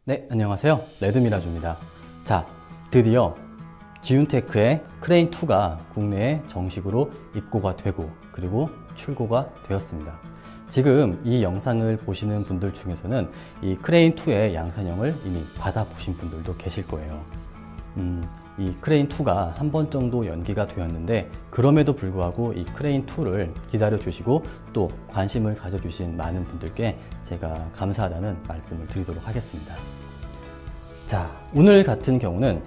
네, 안녕하세요. 레드미라주입니다. 자, 드디어 지윤테크의 크레인2가 국내에 정식으로 입고가 되고 그리고 출고가 되었습니다. 지금 이 영상을 보시는 분들 중에서는 이 크레인2의 양산형을 이미 받아보신 분들도 계실 거예요. 이 크레인2가 한 번 정도 연기가 되었는데 그럼에도 불구하고 이 크레인2를 기다려 주시고 또 관심을 가져주신 많은 분들께 제가 감사하다는 말씀을 드리도록 하겠습니다. 자, 오늘 같은 경우는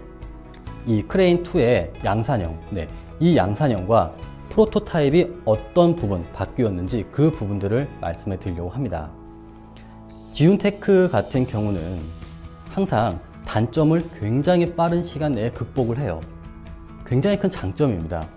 이 크레인2의 양산형, 이 양산형과 프로토타입이 어떤 부분 바뀌었는지 그 부분들을 말씀해 드리려고 합니다. 지윤테크 같은 경우는 항상 단점을 굉장히 빠른 시간 내에 극복을 해요. 굉장히 큰 장점입니다.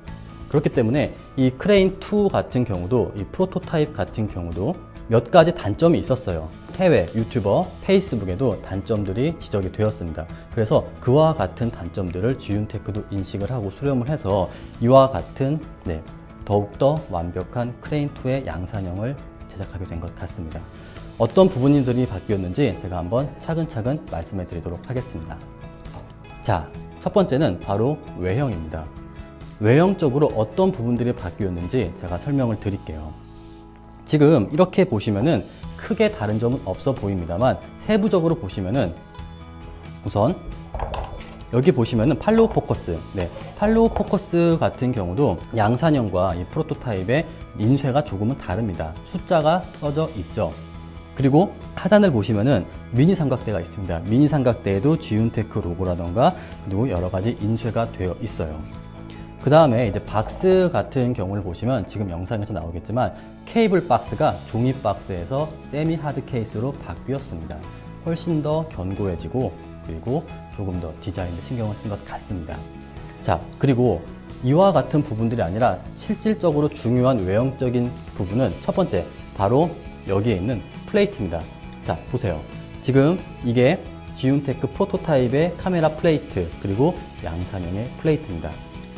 그렇기 때문에 이 크레인2 같은 경우도 이 프로토타입 같은 경우도 몇 가지 단점이 있었어요. 해외 유튜버 페이스북에도 단점들이 지적이 되었습니다. 그래서 그와 같은 단점들을 지윤테크도 인식을 하고 수렴을 해서 이와 같은 더욱더 완벽한 크레인2의 양산형을 제작하게 된 것 같습니다. 어떤 부분들이 바뀌었는지 제가 한번 차근차근 말씀해 드리도록 하겠습니다. 자, 첫 번째는 바로 외형입니다. 외형적으로 어떤 부분들이 바뀌었는지 제가 설명을 드릴게요. 지금 이렇게 보시면은 크게 다른 점은 없어 보입니다만 세부적으로 보시면은 우선 여기 보시면은 팔로우 포커스, 팔로우 포커스 같은 경우도 양산형과 이 프로토타입의 인쇄가 조금은 다릅니다. 숫자가 써져 있죠. 그리고 하단을 보시면은 미니 삼각대가 있습니다. 미니 삼각대에도 지윤테크 로고라던가 그리고 여러 가지 인쇄가 되어 있어요. 그 다음에 이제 박스 같은 경우를 보시면 지금 영상에서 나오겠지만 케이블 박스가 종이 박스에서 세미 하드 케이스로 바뀌었습니다. 훨씬 더 견고해지고 그리고 조금 더 디자인에 신경을 쓴 것 같습니다. 자, 그리고 이와 같은 부분들이 아니라 실질적으로 중요한 외형적인 부분은 첫 번째 바로 여기에 있는 플레이트입니다. 자, 보세요. 지금 이게 지윤테크 프로토타입의 카메라 플레이트 그리고 양산형의 플레이트입니다.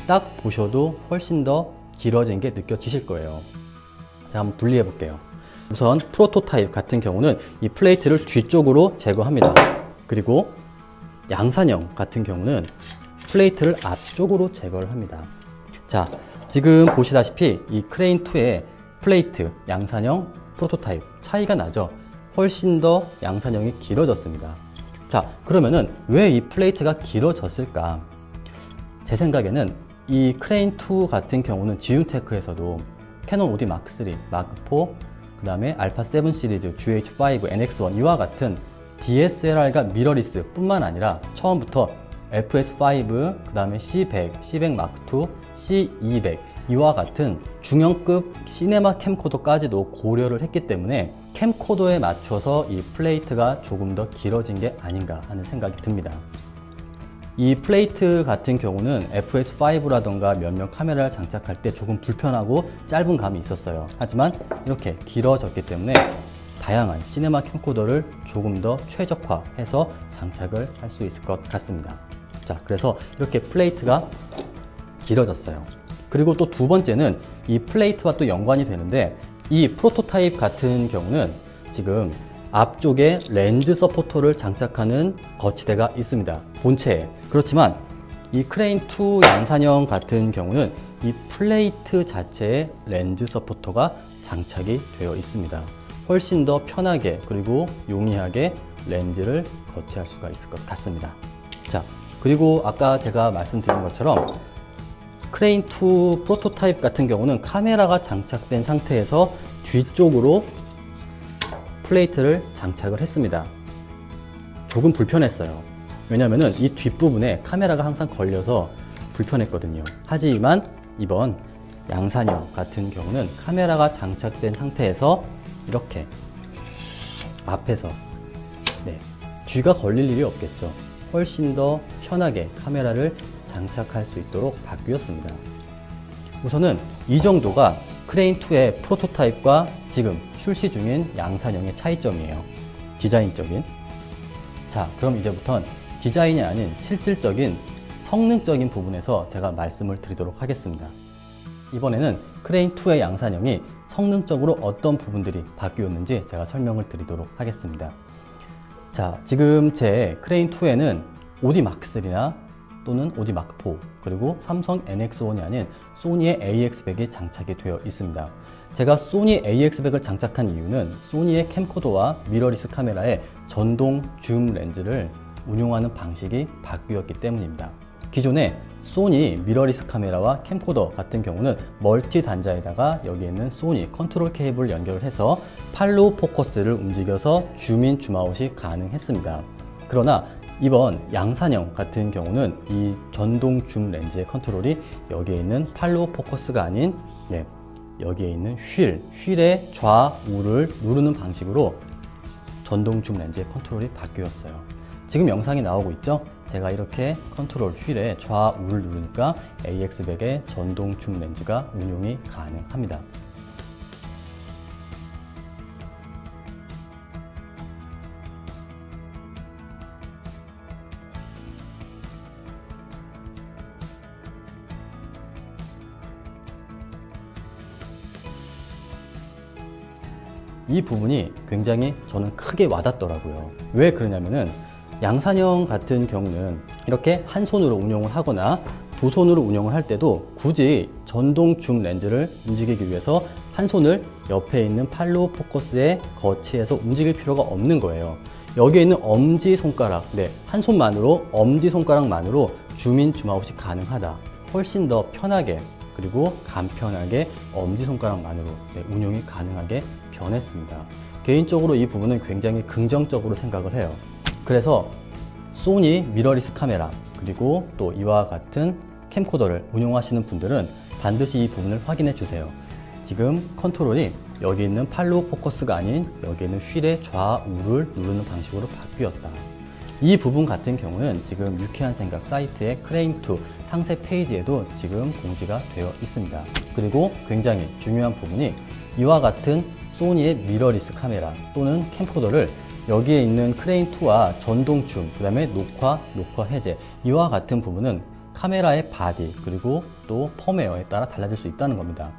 딱 보셔도 훨씬 더 길어진 게 느껴지실 거예요. 자, 한번 분리해 볼게요. 우선 프로토타입 같은 경우는 이 플레이트를 뒤쪽으로 제거합니다. 그리고 양산형 같은 경우는 플레이트를 앞쪽으로 제거를 합니다. 자, 지금 보시다시피 이 크레인2의 플레이트, 양산형, 프로토타입 차이가 나죠. 훨씬 더 양산형이 길어졌습니다. 자, 그러면은 왜 이 플레이트가 길어졌을까? 제 생각에는 이 크레인2 같은 경우는 지윤테크에서도 캐논 5D Mark3, Mark4, 그 다음에 알파7 시리즈, GH5, NX1 이와 같은 DSLR과 미러리스 뿐만 아니라 처음부터 FS5, 그 다음에 C100, C100 Mark2, C200 이와 같은 중형급 시네마 캠코더까지도 고려를 했기 때문에 캠코더에 맞춰서 이 플레이트가 조금 더 길어진 게 아닌가 하는 생각이 듭니다. 이 플레이트 같은 경우는 FS5라던가 몇몇 카메라를 장착할 때 조금 불편하고 짧은 감이 있었어요. 하지만 이렇게 길어졌기 때문에 다양한 시네마 캠코더를 조금 더 최적화해서 장착을 할 수 있을 것 같습니다. 자, 그래서 이렇게 플레이트가 길어졌어요. 그리고 또 두 번째는 이 플레이트와 또 연관이 되는데 이 프로토타입 같은 경우는 지금 앞쪽에 렌즈 서포터를 장착하는 거치대가 있습니다. 본체에. 그렇지만 이 크레인2 양산형 같은 경우는 이 플레이트 자체에 렌즈 서포터가 장착이 되어 있습니다. 훨씬 더 편하게 그리고 용이하게 렌즈를 거치할 수가 있을 것 같습니다. 자, 그리고 아까 제가 말씀드린 것처럼 크레인2 프로토타입 같은 경우는 카메라가 장착된 상태에서 뒤쪽으로 플레이트를 장착을 했습니다. 조금 불편했어요. 왜냐면은 이 뒷부분에 카메라가 항상 걸려서 불편했거든요. 하지만 이번 양산형 같은 경우는 카메라가 장착된 상태에서 이렇게 앞에서 뒤가 걸릴 일이 없겠죠. 훨씬 더 편하게 카메라를 장착할 수 있도록 바뀌었습니다. 우선은 이 정도가 크레인2의 프로토타입과 지금 출시 중인 양산형의 차이점이에요. 디자인적인. 자, 그럼 이제부터는 디자인이 아닌 실질적인 성능적인 부분에서 제가 말씀을 드리도록 하겠습니다. 이번에는 크레인2의 양산형이 성능적으로 어떤 부분들이 바뀌었는지 제가 설명을 드리도록 하겠습니다. 자, 지금 제 크레인2에는 OD-MK3나 또는 OD-MK4 그리고 삼성 NX1이 아닌 소니의 AX100이 장착이 되어 있습니다. 제가 소니 AX100을 장착한 이유는 소니의 캠코더와 미러리스 카메라의 전동 줌 렌즈를 운용하는 방식이 바뀌었기 때문입니다. 기존에 소니 미러리스 카메라와 캠코더 같은 경우는 멀티 단자에다가 여기에 있는 소니 컨트롤 케이블을 연결을 해서 팔로우 포커스를 움직여서 줌인 줌아웃이 가능했습니다. 그러나 이번 양산형 같은 경우는 이 전동 줌 렌즈의 컨트롤이 여기에 있는 팔로우 포커스가 아닌 여기에 있는 휠의 좌우를 누르는 방식으로 전동 줌 렌즈의 컨트롤이 바뀌었어요. 지금 영상이 나오고 있죠? 제가 이렇게 컨트롤 휠의 좌우를 누르니까 AX100의 전동 줌 렌즈가 운용이 가능합니다. 이 부분이 굉장히 저는 크게 와닿더라고요. 왜 그러냐면은 양산형 같은 경우는 이렇게 한 손으로 운용을 하거나 두 손으로 운영을 할 때도 굳이 전동 줌 렌즈를 움직이기 위해서 한 손을 옆에 있는 팔로우 포커스에 거치해서 움직일 필요가 없는 거예요. 여기에 있는 엄지손가락, 한 손만으로, 엄지손가락만으로 줌인 줌아웃이 가능하다. 훨씬 더 편하게 그리고 간편하게 엄지손가락만으로 운용이 가능하게 변했습니다. 개인적으로 이 부분은 굉장히 긍정적으로 생각을 해요. 그래서 소니 미러리스 카메라 그리고 또 이와 같은 캠코더를 운용하시는 분들은 반드시 이 부분을 확인해 주세요. 지금 컨트롤이 여기 있는 팔로우 포커스가 아닌 여기 있는 휠의 좌우를 누르는 방식으로 바뀌었다. 이 부분 같은 경우는 지금 유쾌한 생각 사이트의 크레인2 상세 페이지에도 지금 공지가 되어 있습니다. 그리고 굉장히 중요한 부분이 이와 같은 소니의 미러리스 카메라 또는 캠코더를 여기에 있는 크레인2와 전동 줌, 그 다음에 녹화 해제 이와 같은 부분은 카메라의 바디 그리고 또 펌웨어에 따라 달라질 수 있다는 겁니다.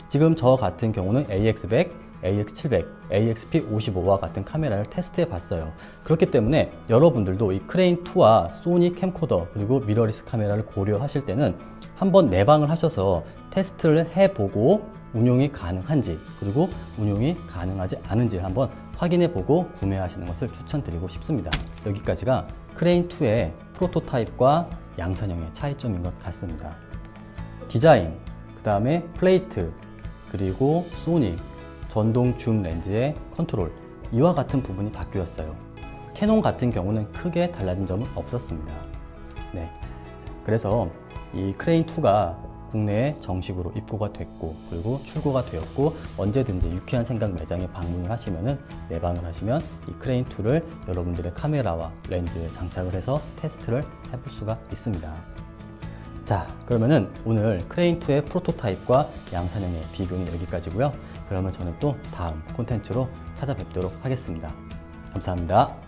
지금 저 같은 경우는 AX100, AX700, AXP55와 같은 카메라를 테스트해 봤어요. 그렇기 때문에 여러분들도 이 크레인2와 소니 캠코더 그리고 미러리스 카메라를 고려하실 때는 한번 내방을 하셔서 테스트를 해보고 운용이 가능한지 그리고 운용이 가능하지 않은지를 한번 확인해보고 구매하시는 것을 추천드리고 싶습니다. 여기까지가 크레인2의 프로토타입과 양산형의 차이점인 것 같습니다. 디자인, 그 다음에 플레이트, 그리고 소니 전동 줌 렌즈의 컨트롤 이와 같은 부분이 바뀌었어요. 캐논 같은 경우는 크게 달라진 점은 없었습니다. 그래서 이 크레인2가 국내에 정식으로 입고가 됐고 그리고 출고가 되었고 언제든지 유쾌한 생각 매장에 방문을 하시면은 내방을 하시면 이 크레인2를 여러분들의 카메라와 렌즈에 장착을 해서 테스트를 해볼 수가 있습니다. 자, 그러면은 오늘 크레인2의 프로토타입과 양산형의 비교는 여기까지고요. 그러면 저는 또 다음 콘텐츠로 찾아뵙도록 하겠습니다. 감사합니다.